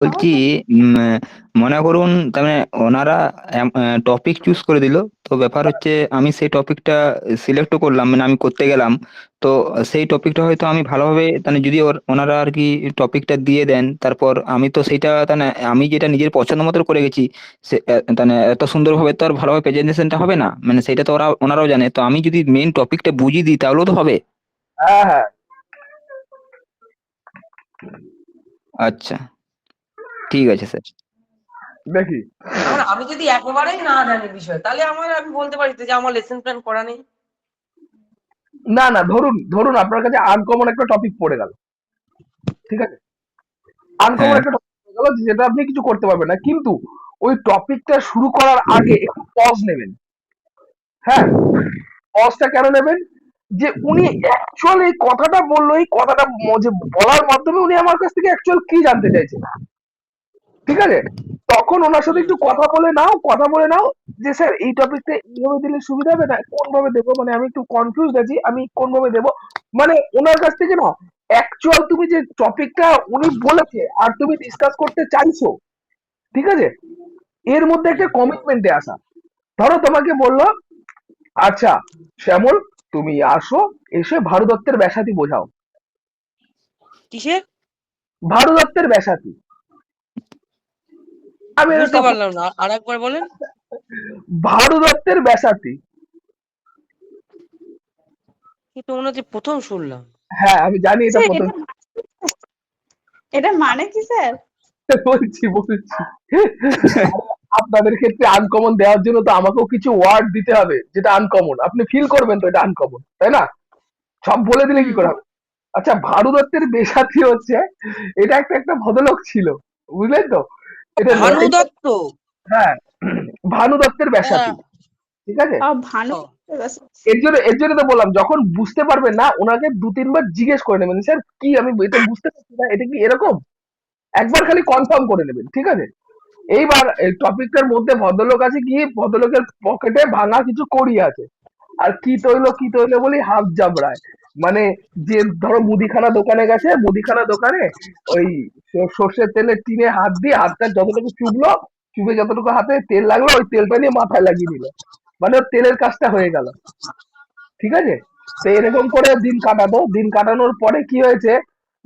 বলছি, উম, মনে করুন তার মানে ওনারা টপিক চুজ করে দিল। তো ব্যাপার হচ্ছে আমি সেই টপিকটা সিলেক্টও করলাম, মানে আমি করতে গেলাম। তো সেই টপিকটা হয়তো আমি ভালোভাবে মানে যদি ওনারা আর কি টপিকটা দিয়ে দেন, তারপর আমি তো সেইটা মানে আমি যেটা নিজের পছন্দ মতো করে গেছি, সে মানে এত সুন্দরভাবে তো আর ভালোভাবে প্রেজেন্টেশনটা হবে না, মানে সেটা তো ওনারাও জানে। তো আমি যদি মেইন টপিকটা বুঝিয়ে দিই তাহলেও তো হবে। হ্যাঁ হ্যাঁ আচ্ছা, ঠিক আছে স্যার। দেখি। এখন আমি যদি একেবারেই না জানি বিষয়, তাহলে আমি বলতে পারি তো যে আমার লেসন প্ল্যান করা নেই। না না, ধরুন ধরুন আপনার কাছে আনকমন একটা টপিক পড়ে গেল, ঠিক আছে? আনকমন হ্যাঁ। একটা টপিক পড়ে গেল যেটা আপনি কিছু করতে পারবেন না, কিন্তু ওই টপিকটা শুরু করার আগে একটু পজ নেবেন। হ্যাঁ, পজটা কেন নেবেন? যে উনি অ্যাকচুয়ালি এই কথাটা বললো, এই কথাটা যে বলার মাধ্যমে উনি আমার কাছ থেকে অ্যাকচুয়াল কি জানতে চাইছেন, ঠিক আছে? তখন ওনার সাথে একটু কথা বলে নাও যে স্যার এই টপিকটা এইভাবে দিলে সুবিধা হবে না, কোন ভাবে দেবো, মানে আমি একটু কনফিউজ আছি, আমি কোন ভাবে দেবো। মানে ওনার কাছ থেকে না অ্যাকচুয়াল তুমি যে টপিকটা উনি বলেছে আর তুমি ডিসকাস করতে চাইছো, ঠিক আছে, এর মধ্যে একটা কমিটমেন্টে আসা। ধরো তোমাকে বললো, আচ্ছা শ্যামল, তুমি আসো, এসে ভারতত্বের ব্যাসাতি বোঝাও। কিসের? ভারতত্বের ব্যাসাতি। আমি এটা বুঝতে তখন পারলাম না, আর একবার বলেন। ভারতত্বের ব্যাসাতি। কিন্তু মনে হচ্ছে প্রথম শুনলাম। হ্যাঁ আমি জানি এটা স্যার প্রথম। এটা মানে কি স্যার? বলছি বলছি আপনাদের ক্ষেত্রে আনকমন দেওয়ার জন্য তো আমাকেও কিছু ওয়ার্ড দিতে হবে যেটা আনকমন, আপনি ফিল করবেন তো এটা আনকমন, তাই না? সব বলে দিলে কি হুম। করে হবে? আচ্ছা, ভানু দত্তের বেশাতি হচ্ছে, এটা একটা একটা ভদ্রলোক ছিল, বুঝলেন তো? এটা ভানু এটা দত্ত। হ্যাঁ, ভানু দত্তের হ্যাঁ। বেশাতি, ঠিক আছে? ভানু ও, এর জন্য তো বললাম, যখন বুঝতে পারবেন না ওনাকে দু তিনবার জিজ্ঞেস করে নেবেন, স্যার কি আমি এটা বুঝতে পারছি না, এটা কি এরকম, একবার খালি কনফার্ম করে নেবেন, ঠিক আছে? এইবার এই টপিকটার মধ্যে ভদ্রলোক আছে, কি ভদ্রলোকের পকেটে ভাঙা কিছু কড়ি আছে, আর কি তৈল বলি হাত জাবড়ায়। মানে যে ধরো মুদিখানা দোকানে গেছে, মুদিখানা দোকানে ওই সর্ষের তেলের টিনে হাত দিয়ে হাতটা যতটুকু চুবলো, চুবে যতটুকু হাতে তেল লাগলো ওই তেলটা নিয়ে মাথায় লাগিয়ে নিল, মানে ওর তেলের কাজটা হয়ে গেল, ঠিক আছে? তো এরকম করে দিন কাটাতো, দিন কাটানোর পরে কি হয়েছে,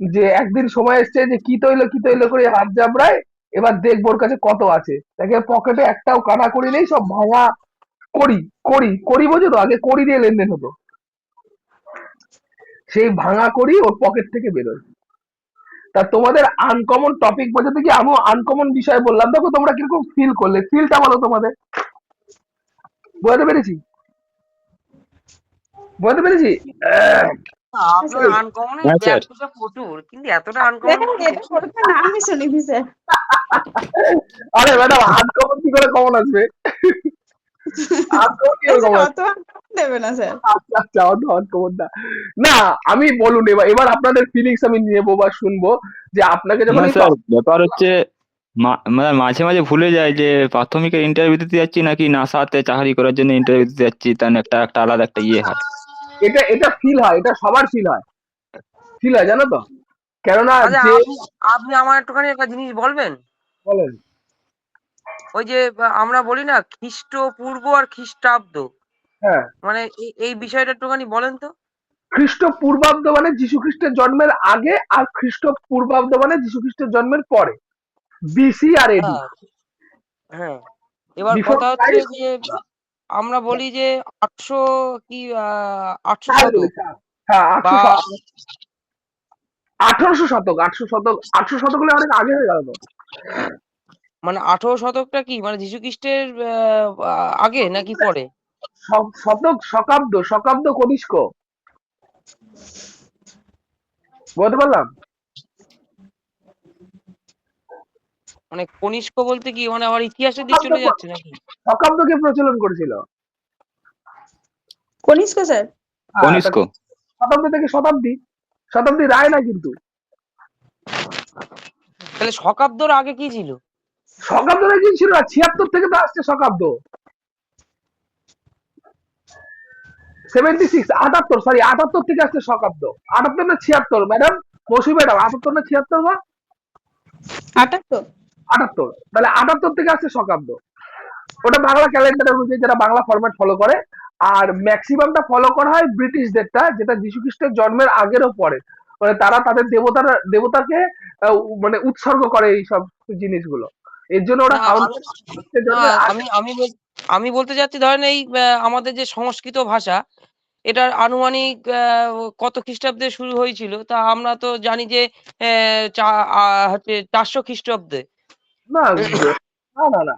যে একদিন সময় এসছে যে কি তৈল করে হাত জাবড়ায়, এবার দেখবো ওর কাছে কত আছে। দেখে পকেটে একটাও কানা কড়ি নেই, সব ভাঙা কড়ি। কড়ি বোঝো তো, আগে কড়ি দিয়ে লেনদেন হতো, সেই ভাঙা কড়ি ওর পকেট থেকে বেরোয়। তা তোমাদের আনকমন টপিক বোঝাতে কি আমিও আনকমন বিষয় বললাম, দেখো তোমরা কিরকম ফিল করলে, ফিলটা বলো তোমাদের। বোঝাতে পেরেছি? বোঝাতে পেরেছি? আহ, আপনার আনকমনের হ্যাঁ স্যার। ব্যাপ্তিটা প্রচুর, কিন্তু এতটা স্যার আনকমন কি? এটা প্রথমে নামই শুনিনি স্যার। আরে ম্যাডাম, আনকমন কি করে কমন আসবে? আনকমন কি করে স্যার কমন অত দেবে না স্যার। আচ্ছা আচ্ছা, অন্য আনকমন না। না, আমি বলুন, এবার আপনাদের ফিলিংস আমি নেবো বা শুনবো, যে আপনাকে যখন না এই স্যার, ব্যাপার হচ্ছে মানে মাঝে মাঝে ভুলে যায় যে প্রাথমিকের ইন্টারভিউ দিতে যাচ্ছি নাকি নাসাতে চাকরি করার জন্য ইন্টারভিউ দিতে যাচ্ছি, তার একটা একটা আলাদা একটা ইয়ে হয়। এটা এটা ফিল হয়, এটা সবার ফিল হয় জানো তো, কেননা আচ্ছা, যে আপনি আপনি আমার একটুখানি একটা জিনিস বলবেন। বলেন। ওই যে আমরা বলি না খ্রিস্টপূর্ব আর খ্রিস্টাব্দ, হ্যাঁ, মানে এই বিষয়টা একটুখানি বলেন তো। খ্রিস্টপূর্বাব্দ মানে যীশু খ্রিস্টের জন্মের আগে, আর খ্রিস্টপূর্বাব্দ মানে যীশু খ্রিস্টের জন্মের পরে, বিসি আর এডি। হ্যাঁ, হ্যাঁ। এবার বিফোর কথা হচ্ছে ক্রাইস্ট। যে আমরা বলি যে 800 কি 800 তাই শতক বলেছে, হ্যাঁ বা 1800 শতক, 800 শতক, 800 শতক হলে অনেক আগে হয়ে গেল তো। মানে 18 শতকটা কি মানে যীশু খ্রিস্টের আগে নাকি পরে? শতক, শকাব্দ কনিষ্ক, বলতে পারলাম। মানে কনিষ্ক বলতে কি মানে আবার ইতিহাসের দিক শকাব্দ চলে যাচ্ছে নাকি? শকাব্দকে প্রচলন করেছিল। কনিষ্ক স্যার। হ্যাঁ, কনিষ্ক। শতাব্দী থেকে শতাব্দী, শতাব্দী রায় না কিন্তু। তাহলে শকাব্দর আগে কি ছিল? শকাব্দ নাকি ছিল না, 76 থেকে তো আসছে শকাব্দ। 76, 78, সরি 78 থেকে আসছে শকাব্দ। 78 না 76 ম্যাডাম, মৌসুমী ম্যাডাম, 78 না 76 বা 78। 78, তাহলে 78 থেকে আসছে শকাব্দ। ওটা বাংলা ক্যালেন্ডার অনুযায়ী যারা বাংলা ফরম্যাট ফলো করে। আর ম্যাক্সিমামটা ফলো করা হয় ব্রিটিশদেরটা, যেটা যীশু খ্রিস্টের জন্মের আগেরও পরে। মানে তারা তাদের দেবতাকে মানে উৎসর্গ করে এইসব জিনিসগুলো। এর জন্য ওরা না কাউন্ট আমি না জন্মের আগে। আমি বলতে চাচ্ছি ধরেন এই আমাদের যে সংস্কৃত ভাষা এটার আনুমানিক কত খ্রিস্টাব্দে শুরু হয়েছিল তা আমরা তো জানি যে হচ্ছে 400 খ্রিস্টাব্দে। না না না না,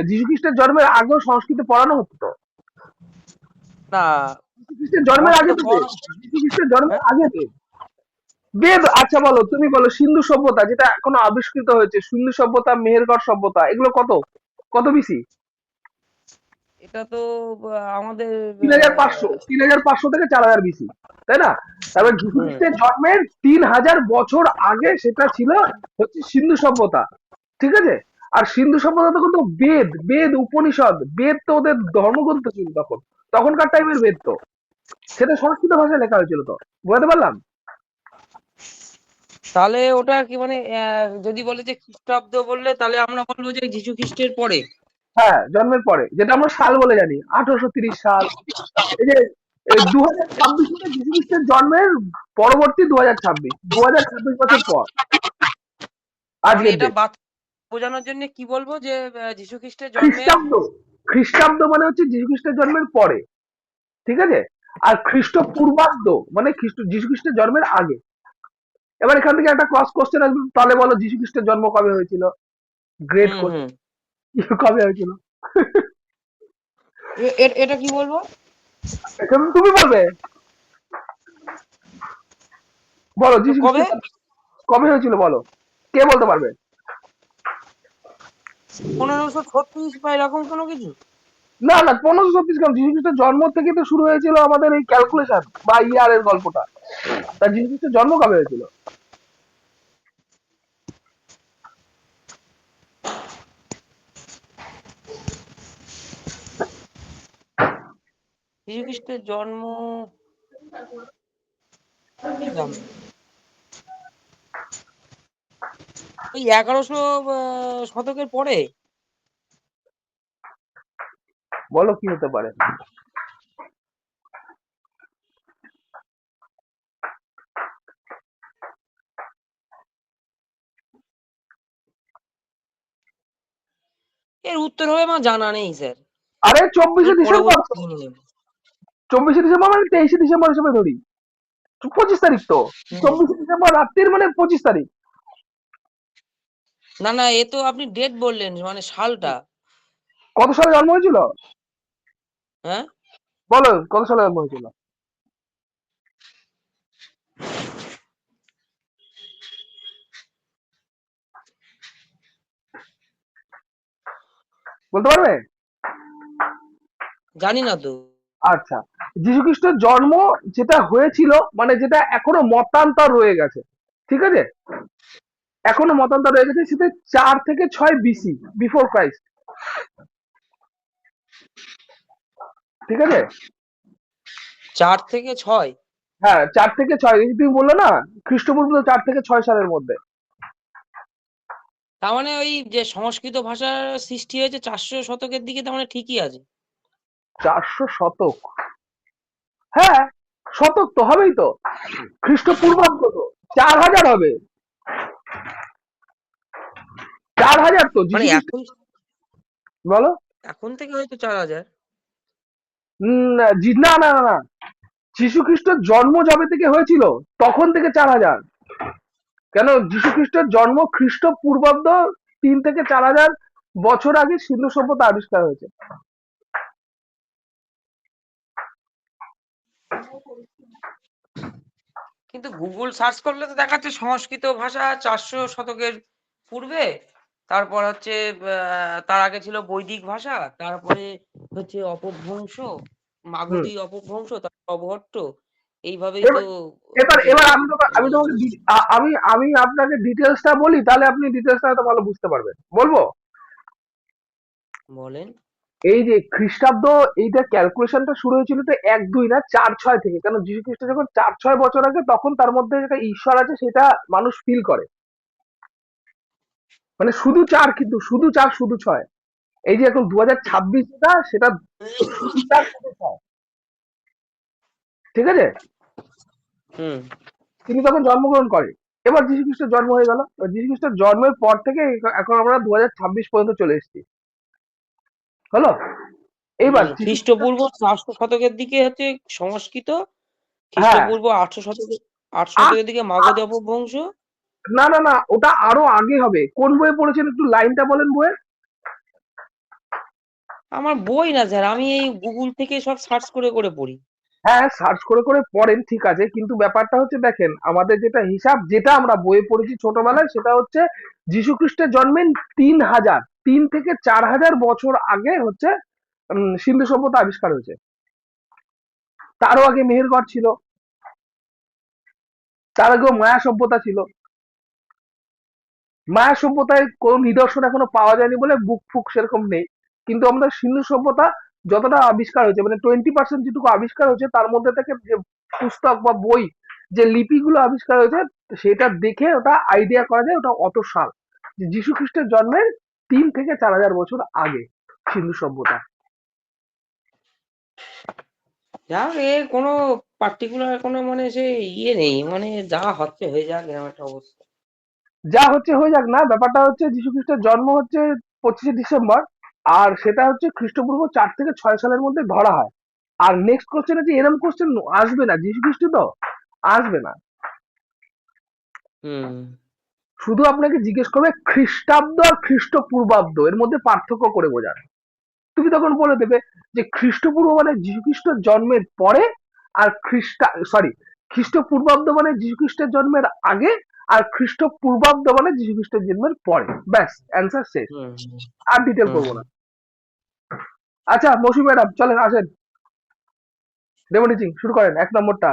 যীশু খ্রিস্টের জন্মের আগেও সংস্কৃত পড়ানো হতো তো। না যীশু খ্রিস্টের জন্মের আগে সংস্কৃত তো বেদ। পড়ানো যীশু খ্রিস্টের জন্মের হ্যাঁ আগে বেদ। বেদ, আচ্ছা বলো, তুমি বলো, সিন্ধু সভ্যতা যেটা এখনো আবিষ্কৃত হয়েছে, সিন্ধু সভ্যতা, মেহেরগড় সভ্যতা, এগুলো কত কত বিসি? এটা তো আমাদের 3500, 3500 থেকে 4000 বিসি, তাই না? তারপর যীশু হুম খ্রিস্টের জন্মের 3000 বছর আগে সেটা ছিল হচ্ছে সিন্ধু সভ্যতা, ঠিক আছে? আর সিন্ধু সভ্যতা তখন তো বেদ, উপনিষদ, বেদ তো ওদের ধর্মগ্রন্থ ছিল তখন। তখনকার টাইমের বেদ তো, সেটা সংস্কৃত ভাষায় লেখা হয়েছিল তো। বুঝতে পারলাম? তাহলে ওটা কি মানে যদি বলে যে খ্রিস্টাব্দ বললে তাহলে আমরা বলবো যে যীশু খ্রিস্টের পরে। হ্যাঁ, জন্মের পরে, যেটা আমরা সাল বলে জানি, 1830 সাল। এই যে 2026 সালে যীশু খ্রিস্টের জন্মের পরবর্তী 2026, 2026 বছর পর মানে আজকের এটা ডেট। বোঝানোর জন্য কি বলবো যে যীশু খ্রিস্টের জন্মের খ্রিস্টাব্দ, খ্রিস্টাব্দ মানে হচ্ছে যীশু খ্রিস্টের জন্মের পরে, ঠিক আছে? আর খ্রিস্টপূর্বাব্দ মানে যীশু খ্রিস্টের জন্মের আগে। এবার এখান থেকে একটা ক্রস কোশ্চেন আসবে, তাহলে বলো যীশু খ্রিস্টের জন্ম কবে হয়েছিল? গ্রেট হুম হুম কোশ্চেন, কবে হয়েছিল? এটা কি বলবো? এখন তুমি বলবে, বলো তো যীশু কবে? খ্রিস্টের জন্ম কবে হয়েছিল, বলো, কে বলতে পারবে? 1536 বা এরকম কোনো কিছু। না না, 1536 কেন? যীশু খ্রিস্টের জন্ম থেকে তো শুরু হয়েছিল আমাদের এই ক্যালকুলেশন বা ইয়ারের গল্পটা। তা যীশু খ্রিস্টের জন্ম কবে হয়েছিল? যীশু খ্রিস্টের জন্ম কি জানো ওই 1100 শতকের পরে। বলো কি হতে পারে? এর উত্তর হবে আমার জানা নেই স্যার। আরে আমি 24শে ডিসেম্বর তো। পরবর্তী জেনে নেব। 24শে ডিসেম্বর মানে 23শে ডিসেম্বর হিসেবে ধরি। 25 তারিখ তো। হুম। 24শে ডিসেম্বর রাত্রির মানে 25 তারিখ। না না এ তো আপনি ডেট বললেন মানে সালটা। কত সালে জন্ম হয়েছিল? হ্যাঁ বলো কত সালে জন্ম হয়েছিল? বলতে পারবে? জানি না তো। আচ্ছা, যীশু খ্রিস্টের জন্ম যেটা হয়েছিল, মানে যেটা এখনো মতান্তর রয়ে গেছে, ঠিক আছে? এখনো মতান্তর রয়ে গেছে, সেটা 4 থেকে 6 বিসি, বিফোর ক্রাইস্ট, ঠিক আছে? 4 থেকে 6। হ্যাঁ, 4 থেকে 6, এই যে তুমি বললে না খ্রিস্টপূর্ব 4 থেকে 6 সালের মধ্যে। তার মানে ওই যে সংস্কৃত ভাষার সৃষ্টি হয়েছে 400 শতকের দিকে তার মানে ঠিকই আছে। 400 শতক, হ্যাঁ, শতক তো হবেই তো, খ্রিস্টপূর্বাব্দ তো 4000 হবে, 4000 তো মানে যীশু খ্রিস্ট। এখন বলো। এখন থেকে হয়তো 4000। না না না না, যীশু খ্রিস্টের জন্ম যবে থেকে হয়েছিল তখন থেকে 4000। কেন? যীশু খ্রিস্টের জন্ম খ্রিস্টপূর্বাব্দ 3 থেকে 4000 বছর আগে সিন্ধু সভ্যতা আবিষ্কার হয়েছে। কিন্তু গুগল সার্চ করলে তো দেখাচ্ছে সংস্কৃত ভাষা 400 শতকের পূর্বে। তারপর হচ্ছে তার আগে ছিল বৈদিক ভাষা, তারপরে হচ্ছে অপভ্রংশ, হুম। মাগধী অপভ্রংশ, তারপর অবহট্ট। এইভাবেই তো এবার এবার যে এবার আমি তোমাকে আমি আপনাকে ডিটেলসটা বলি, তাহলে আপনি ডিটেলসটা হয়তো ভালো বুঝতে পারবেন। বলবো? বলেন। এই যে খ্রিস্টাব্দ, এইটা ক্যালকুলেশনটা শুরু হয়েছিল তো 1 2 না, 4 6 থেকে। কেন? যীশু খ্রিস্ট যখন 4 6 বছর আগে, তখন তার মধ্যে যেটা ঈশ্বর আছে সেটা মানুষ ফিল করে। মানে শুধু 4, কিন্তু শুধু 4 শুধু 6। এই যে এখন 2026 যেটা, সেটা শুধু 4 শুধু 6। ঠিক আছে? হুম। তিনি তখন জন্মগ্রহণ করে। এবার যীশু খ্রিস্টের জন্ম হয়ে গেল। এবার যীশু খ্রিস্টের জন্মের পর থেকে এখন আমরা 2026 পর্যন্ত চলে এসেছি। হলো? এইবার যীশু খ্রিস্টের, খ্রিস্টপূর্ব 400 শতকের দিকে হচ্ছে সংস্কৃত, হ্যাঁ, খ্রিস্টপূর্ব 800 শতকের দিকে মাগধ অপভ্রংশ। না না না, ওটা আরো আগে হবে। কোন বইয়ে পড়েছেন একটু লাইনটা বলেন বইয়ে? আমার বই না স্যার, আমি এই গুগল থেকে সব সার্চ করে করে পড়ি। হ্যাঁ, সার্চ করে করে পড়েন, ঠিক আছে, কিন্তু ব্যাপারটা হচ্ছে দেখেন, আমাদের যেটা হিসাব, যেটা আমরা বইয়ে পড়েছি ছোটবেলায়, সেটা হচ্ছে যীশু খ্রিস্টের জন্মের 3 থেকে 4,000 বছর আগে হচ্ছে সিন্ধু সভ্যতা আবিষ্কার হয়েছে। তারও আগে মেহেরগড় ছিল, তার আগেও মায়া সভ্যতা ছিল। মায়া সভ্যতায় কোনো নিদর্শন এখনো পাওয়া যায়নি বলে বুক ফুক সেরকম নেই, কিন্তু আমাদের সিন্ধু সভ্যতা যতটা আবিষ্কার হয়েছে, মানে 20% যেটুকু আবিষ্কার হয়েছে, তার মধ্যে থেকে যে পুস্তক বা বই, যে লিপিগুলো আবিষ্কার হয়েছে, সেটা দেখে ওটা আইডিয়া করা যায় ওটা অত সাল, যে যীশু খ্রিস্টের জন্মের 3 থেকে 4,000 বছর আগে সিন্ধু সভ্যতা। যাক, এর কোনো পার্টিকুলার কোনো মানে সে নেই, মানে যা হচ্ছে হয়ে যাক, এরকম একটা অবস্থা। যা হচ্ছে হয়ে যাক না, ব্যাপারটা হচ্ছে যীশু খ্রিস্টের জন্ম হচ্ছে 25শে ডিসেম্বর, আর সেটা হচ্ছে খ্রিস্টপূর্ব 4 থেকে 6 সালের মধ্যে ধরা হয়। আর নেক্সট কোশ্চেন আছে, এরকম কোশ্চেন আসবে না, যীশু খ্রিস্ট তো আসবে না। হুম। শুধু আপনাকে জিজ্ঞেস করবে খ্রিস্টাব্দ আর খ্রিস্টপূর্বাব্দ, এর মধ্যে পার্থক্য করে বোঝান। তুমি তখন বলে দেবে যে খ্রিস্টপূর্ব মানে যীশু খ্রিস্টের জন্মের পরে, আর খ্রিস্টপূর্বাব্দ মানে যীশু খ্রিস্টের জন্মের আগে, আর খ্রিস্টপূর্বাব্দ মানে যীশু খ্রিস্টের জন্মের পরে। ব্যাস, অ্যান্সার শেষ। হুম। আর ডিটেল হুম। করবো না। আচ্ছা মৌসুমী ম্যাডাম, চলেন আসেন, ডেমো টিচিং শুরু করেন 1 নম্বরটা।